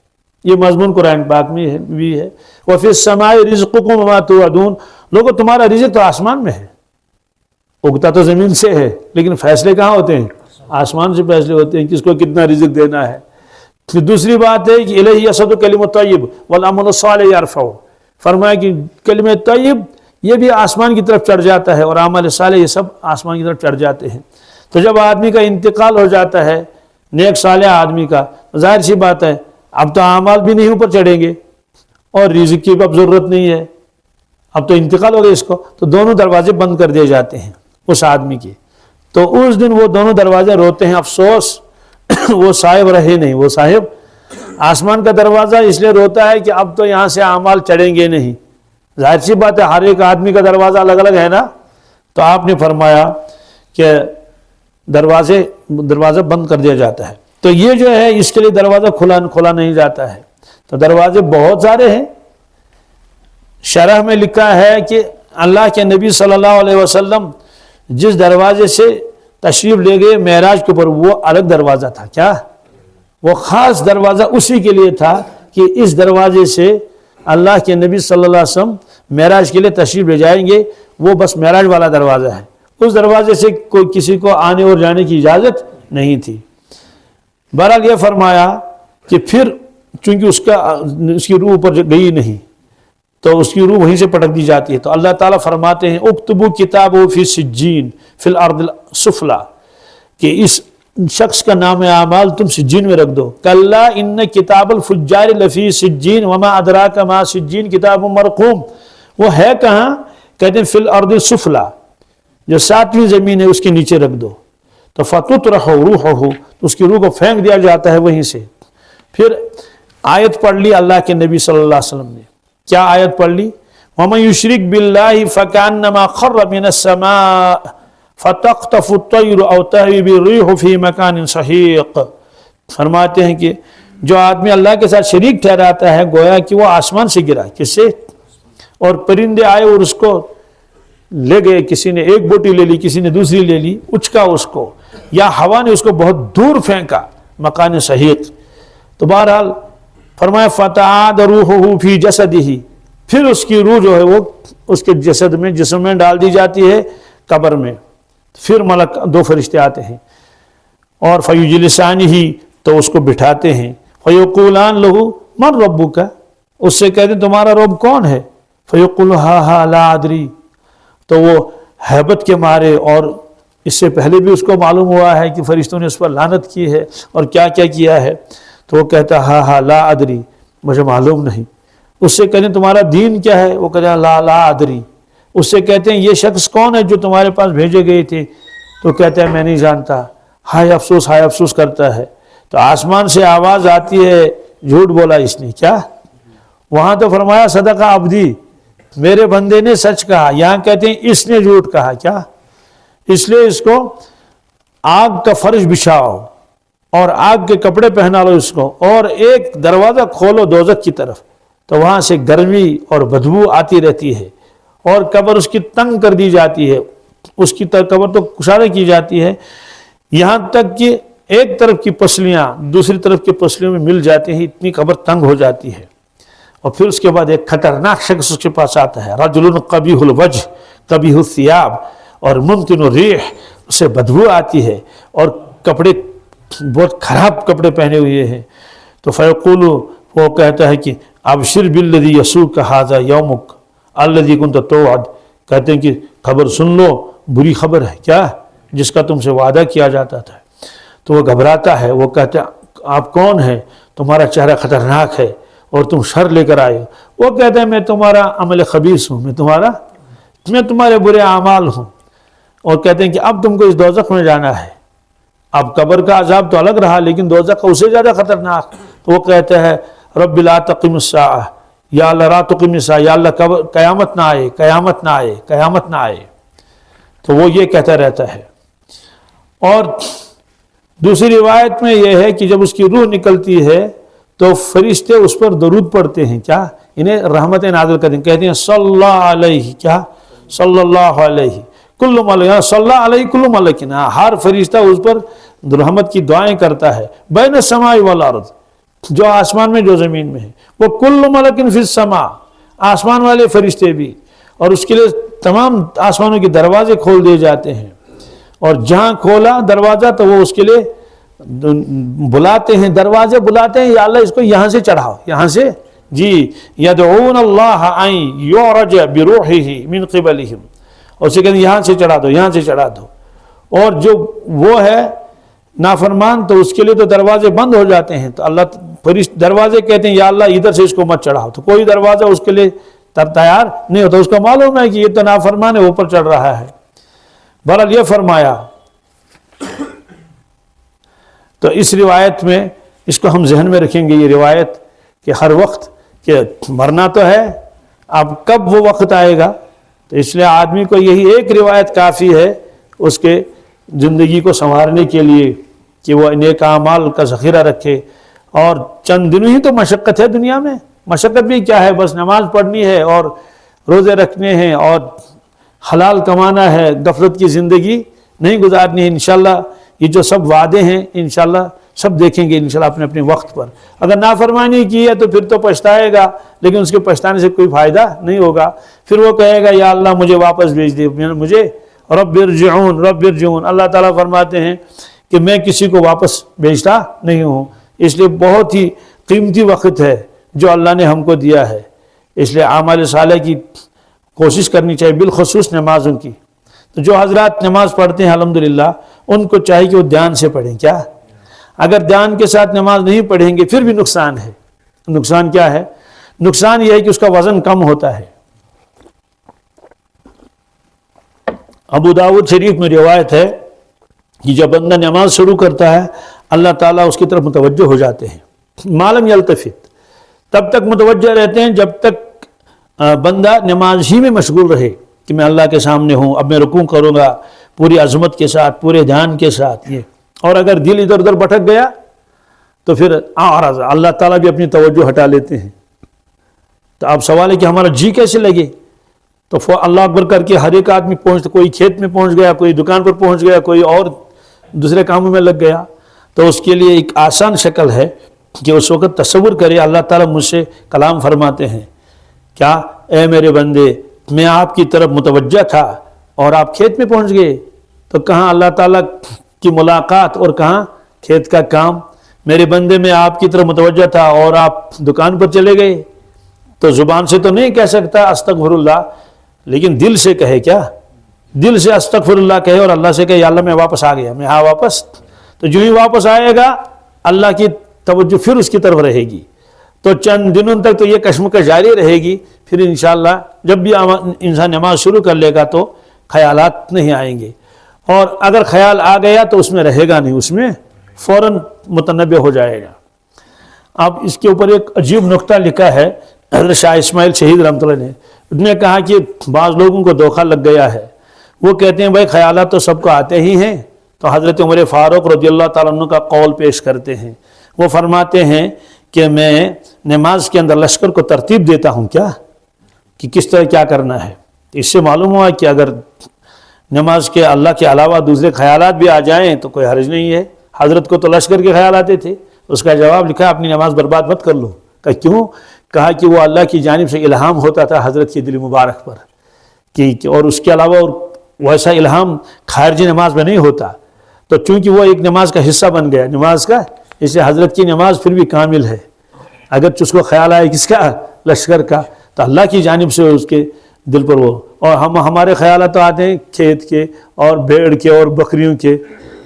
یہ مضمون قرآن پاک میں بھی ہے۔ وَفِي السَّمَاءِ رِزْقُكُمْ وَمَا تُوعَدُونَ۔ لوگوں تمہارا رزق تو آسمان میں ہے، اگتا تو زمین سے ہے، لیکن فیصلے کہاں ہوتے ہیں؟ آسمان سے فیصلے ہوتے ہیں، کس کو کتنا رزق دینا ہے۔ پھر دوسری بات ہے کہ الیہ یصعد الکلم الطیب والعمل الصالح یرفعہ۔ فرمایا کہ کلمہ طیب یہ بھی آسمان کی طرف چڑھ جاتا ہے، اور عمل صالح یہ سب آسمان کی طرف چڑھ جاتے ہیں۔ تو جب آدمی کا انتقال ہو جاتا ہے، نیک صالح آدمی کا، ظاہر سی بات ہے اب تو اعمال بھی نہیں اوپر چڑھیں گے، اور رزق کی اب ضرورت نہیں ہے، اب تو انتقال ہو گیا اس کو، تو دونوں دروازے بند کر دیے جاتے ہیں اس آدمی کے۔ تو اس دن وہ دونوں دروازے روتے ہیں، افسوس وہ صاحب رہے نہیں۔ وہ صاحب آسمان کا دروازہ اس لیے روتا ہے کہ اب تو یہاں سے اعمال چڑھیں گے نہیں۔ ظاہر سی بات ہے ہر ایک آدمی کا دروازہ الگ الگ ہے نا۔ تو آپ نے فرمایا کہ دروازہ بند کر دیا جاتا ہے۔ تو یہ جو ہے اس کے لیے دروازہ کھولا نہیں جاتا ہے۔ تو دروازے بہت سارے ہیں۔ شرح میں لکھا ہے کہ اللہ کے نبی صلی اللہ علیہ وسلم جس دروازے سے تشریف لے گئے معراج کے اوپر، وہ الگ دروازہ تھا۔ کیا؟ وہ خاص دروازہ اسی کے لیے تھا کہ اس دروازے سے اللہ کے نبی صلی اللہ علیہ وسلم معراج کے لیے تشریف لے جائیں گے۔ وہ بس معراج والا دروازہ ہے، اس دروازے سے کوئی کسی کو آنے اور جانے کی اجازت نہیں تھی۔ بہرحال یہ فرمایا کہ پھر چونکہ اس کی روح اوپر گئی نہیں تو اس کی روح وہیں سے پٹک دی جاتی ہے۔ تو اللہ تعالیٰ فرماتے ہیں اکتبوا کتابہ فی سجین فی الارض السفلی، کہ اس شخص کا نام اعمال تم سجین میں رکھ دو۔ کلا ان کتاب الفجار لفی سجین وما ادراک ما سجین کتاب مرقوم۔ وہ ہے کہاں؟ کہتے ہیں فی الارض السفلی، جو 7ویں زمین ہے اس کے نیچے رکھ دو۔ تو فتطرح روحہ، اس کی روح کو پھینک دیا جاتا ہے وہیں سے۔ پھر آیت پڑھ لی اللہ کے نبی صلی اللہ علیہ وسلم نے۔ کیا آیت پڑھ لی؟ وَمَن يُشْرِكْ بِاللَّهِ فَكَأَنَّمَا خَرَّ مِنَ السَّمَاءِ فَتَخْطَفُ الطَّيْرُ أَوْ تَهْوِي بِالرِّيحُ فِي مَكَانٍ سَحِيقٍ۔ فرماتے ہیں کہ جو آدمی اللہ کے ساتھ شریک ٹھہراتا ہے گویا کہ وہ آسمان سے گرا، کس سے؟ اور پرندے آئے اور اس کو لے گئے، کسی نے ایک بوٹی لے لی، کسی نے دوسری لے لی، اچکا اس کو، یا ہوا نے اس کو بہت دور پھینکا، مکان صحیح۔ تو بہرحال فرمایا فتعاد روحہ فی جسدہ، پھر اس کی روح جو ہے وہ اس کے جسم میں ڈال دی جاتی ہے قبر میں۔ پھر ملک 2 فرشتے آتے ہیں اور فیجلسانہ، تو اس کو بٹھاتے ہیں، فیقولان لہ من ربک، اس سے کہتے ہیں تمہارا رب کون ہے؟ فیقول ہا لا ادری، تو وہ ہیبت کے مارے، اور اس سے پہلے بھی اس کو معلوم ہوا ہے کہ فرشتوں نے اس پر لعنت کی ہے اور کیا کیا کیا ہے، تو وہ کہتا ہا لا ادری، مجھے معلوم نہیں۔ اس سے کہتے ہیں تمہارا دین کیا ہے؟ وہ کہتا ہے لا ادری۔ اس سے کہتے ہیں یہ شخص کون ہے جو تمہارے پاس بھیجے گئے تھے؟ تو کہتا ہے میں نہیں جانتا، ہائے افسوس کرتا ہے۔ تو آسمان سے آواز آتی ہے جھوٹ بولا اس نے، کیا وہاں تو فرمایا صدقہ عبدی، میرے بندے نے سچ کہا، یہاں کہتے ہیں اس نے جھوٹ کہا. کیا؟ اس لیے اس کو آگ کا فرش بچھاؤ اور آگ کے کپڑے پہنا لو اس کو، اور ایک دروازہ کھولو دوزخ کی طرف، تو وہاں سے گرمی اور بدبو آتی رہتی ہے، اور قبر اس کی تنگ کر دی جاتی ہے، اس کی قبر تو کشادہ کی جاتی ہے، یہاں تک کہ ایک طرف کی پسلیاں دوسری طرف کی پسلیوں میں مل جاتی ہیں، اتنی قبر تنگ ہو جاتی ہے. اور پھر اس کے بعد ایک خطرناک شخص اس کے پاس آتا ہے، رجل قبیح الوجہ قبیح الثیاب، اور ممتن الریح، اسے بدبو آتی ہے اور کپڑے بہت خراب کپڑے پہنے ہوئے ہیں. تو فیقول، وہ کہتا ہے کہ ابشر بالذی یسوک ھذا یومک الذی کنت توعد، کہتے ہیں کہ خبر سن لو، بری خبر ہے کیا جس کا تم سے وعدہ کیا جاتا تھا. تو وہ گھبراتا ہے، وہ کہتا ہے آپ کون ہیں، تمہارا چہرہ خطرناک ہے اور تم شر لے کر آئے ہو. وہ کہتا ہے میں تمہارا عمل خبیث ہوں، میں تمہارے برے اعمال ہوں. اور کہتے ہیں کہ اب تم کو اس دوزخ میں جانا ہے. اب قبر کا عذاب تو الگ رہا، لیکن دوزخ اس سے زیادہ خطرناک. تو وہ کہتا ہے رب لا تقم الساعہ، یا اللہ لا تقم الساعہ، یا اللہ قیامت نہ آئے، قیامت نہ آئے، قیامت نہ آئے. تو وہ یہ کہتا رہتا ہے. اور دوسری روایت میں یہ ہے کہ جب اس کی روح نکلتی ہے تو فرشتے اس پر درود پڑھتے ہیں، کیا انہیں رحمتیں نازل کرتے ہیں، کہتے ہیں صلی اللہ علیہ، کیا صلی اللہ علیہ کل ملک، صلی اللہ علیہ کل ملک، ہر فرشتہ اس پر رحمت کی دعائیں کرتا ہے. بین السماء والارض، جو آسمان میں جو زمین میں ہے، وہ کل ملک فی السماء، آسمان والے فرشتے بھی، اور اس کے لیے تمام آسمانوں کے دروازے کھول دیے جاتے ہیں. اور جہاں کھولا دروازہ تو وہ اس کے لیے بلاتے ہیں، دروازے بلاتے ہیں، یا اللہ اس کو یہاں سے چڑھاؤ، یہاں سے جی یدعون اللہ ان یعرج بروحہ من قبلہم، اور اسے کہتے ہیں یہاں سے چڑھا دو، یہاں سے چڑھا دو. اور جو وہ ہے نافرمان تو اس کے لیے تو دروازے بند ہو جاتے ہیں، تو اللہ دروازے کہتے ہیں یا اللہ ادھر سے اس کو مت چڑھاؤ، تو کوئی دروازہ اس کے لیے تیار نہیں ہوتا. اس کو معلوم ہے کہ یہ تو نافرمان ہے، اوپر چڑھ رہا ہے. بہرحال یہ فرمایا. تو اس روایت میں اس کو ہم ذہن میں رکھیں گے، یہ روایت کہ ہر وقت کہ مرنا تو ہے، اب کب وہ وقت آئے گا. تو اس لیے آدمی کو یہی ایک روایت کافی ہے اس کے زندگی کو سنوارنے کے لیے کہ وہ نیک اعمال کا ذخیرہ رکھے. اور چند دنوں ہی تو مشقت ہے دنیا میں، مشقت بھی کیا ہے، بس نماز پڑھنی ہے اور روزے رکھنے ہیں اور حلال کمانا ہے، غفلت کی زندگی نہیں گزارنی ہے. انشاءاللہ یہ جو سب وعدے ہیں انشاءاللہ سب دیکھیں گے انشاءاللہ اپنے اپنے وقت پر. اگر نافرمانی کی ہے تو پھر تو پچھتائے گا، لیکن اس کے پچھتانے سے کوئی فائدہ نہیں ہوگا. پھر وہ کہے گا یا اللہ مجھے واپس بھیج دے، مجھے رب ارجعون، رب ارجعون. اللہ تعالیٰ فرماتے ہیں کہ میں کسی کو واپس بھیجتا نہیں ہوں. اس لیے بہت ہی قیمتی وقت ہے جو اللہ نے ہم کو دیا ہے. اس لیے اعمال صالح کی کوشش کرنی چاہیے، بالخصوص نمازوں کی. تو جو حضرات نماز پڑھتے ہیں الحمدللہ ان کو چاہیے کہ وہ دھیان سے پڑھیں. کیا اگر دھیان کے ساتھ نماز نہیں پڑھیں گے پھر بھی نقصان ہے. نقصان کیا ہے؟ نقصان یہ ہے کہ اس کا وزن کم ہوتا ہے. ابو داؤد شریف میں روایت ہے کہ جب بندہ نماز شروع کرتا ہے اللہ تعالیٰ اس کی طرف متوجہ ہو جاتے ہیں. معلوم یلتفت، تب تک متوجہ رہتے ہیں جب تک بندہ نماز ہی میں مشغول رہے کہ میں اللہ کے سامنے ہوں، اب میں رکوع کروں گا پوری عظمت کے ساتھ، پورے دھیان کے ساتھ. یہ اور اگر دل ادھر ادھر بھٹک گیا تو پھر اللہ تعالیٰ بھی اپنی توجہ ہٹا لیتے ہیں. تو اب سوال ہے کہ ہمارا جی کیسے لگے؟ تو اللہ اکبر کر کے ہر ایک آدمی پہنچتا، کوئی کھیت میں پہنچ گیا، کوئی دکان پر پہنچ گیا، کوئی اور دوسرے کاموں میں لگ گیا. تو اس کے لیے ایک آسان شکل ہے کہ اس وقت تصور کرے اللہ تعالیٰ مجھ سے کلام فرماتے ہیں، کیا اے میرے بندے میں آپ کی طرف متوجہ تھا اور آپ کھیت میں پہنچ گئے. تو کہاں اللہ تعالیٰ کی ملاقات اور کہاں کھیت کا کام. میرے بندے میں آپ کی طرف متوجہ تھا اور آپ دکان پر چلے گئے. تو زبان سے تو نہیں کہہ سکتا استغفر اللہ، لیکن دل سے کہے. کیا دل سے استغفر اللہ کہے اور اللہ سے کہے یا اللہ میں واپس آ گیا، میں واپس. تو جو ہی واپس آئے گا اللہ کی توجہ پھر اس کی طرف رہے گی. تو چند دنوں تک تو یہ کشمکش جاری رہے گی. پھر انشاءاللہ جب بھی انسان نماز شروع کر لے گا تو خیالات نہیں آئیں گے، اور اگر خیال آ گیا تو اس میں رہے گا نہیں، اس میں فوراً متنبع ہو جائے گا. اب اس کے اوپر ایک عجیب نقطہ لکھا ہے حضرت شاہ اسماعیل شہید رحمۃ اللہ نے، انہوں نے کہا کہ بعض لوگوں کو دھوکہ لگ گیا ہے، وہ کہتے ہیں بھائی خیالات تو سب کو آتے ہی ہیں، تو حضرت عمر فاروق رضی اللہ تعالیٰ عنہ کا قول پیش کرتے ہیں، وہ فرماتے ہیں کہ میں نماز کے اندر لشکر کو ترتیب دیتا ہوں کیا، کہ کس طرح کیا کرنا ہے۔ اس سے معلوم ہوا کہ اگر نماز کے اللہ کے علاوہ دوسرے خیالات بھی آ جائیں تو کوئی حرج نہیں ہے۔ حضرت کو تو لشکر کے خیال آتے تھے، اس کا جواب لکھا اپنی نماز برباد مت کر لو۔ کہ کیوں؟ کہا کہ وہ اللہ کی جانب سے الہام ہوتا تھا حضرت کے دل مبارک پر، کہ اور اس کے علاوہ اور ویسا الہام خارجی نماز میں نہیں ہوتا، تو چونکہ وہ ایک نماز کا حصہ بن گیا نماز کا، اس سے حضرت کی نماز پھر بھی کامل ہے۔ اگر اس کو خیال آئے کس کا؟ لشکر کا، تو اللہ کی جانب سے اس کے دل پر وہ، اور ہمارے خیالات تو آتے ہیں کھیت کے اور بھیڑ کے اور بکریوں کے،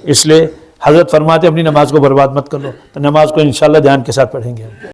اس لیے حضرت فرماتے اپنی نماز کو برباد مت کر لو۔ تو نماز کو انشاءاللہ دھیان کے ساتھ پڑھیں گے ہم۔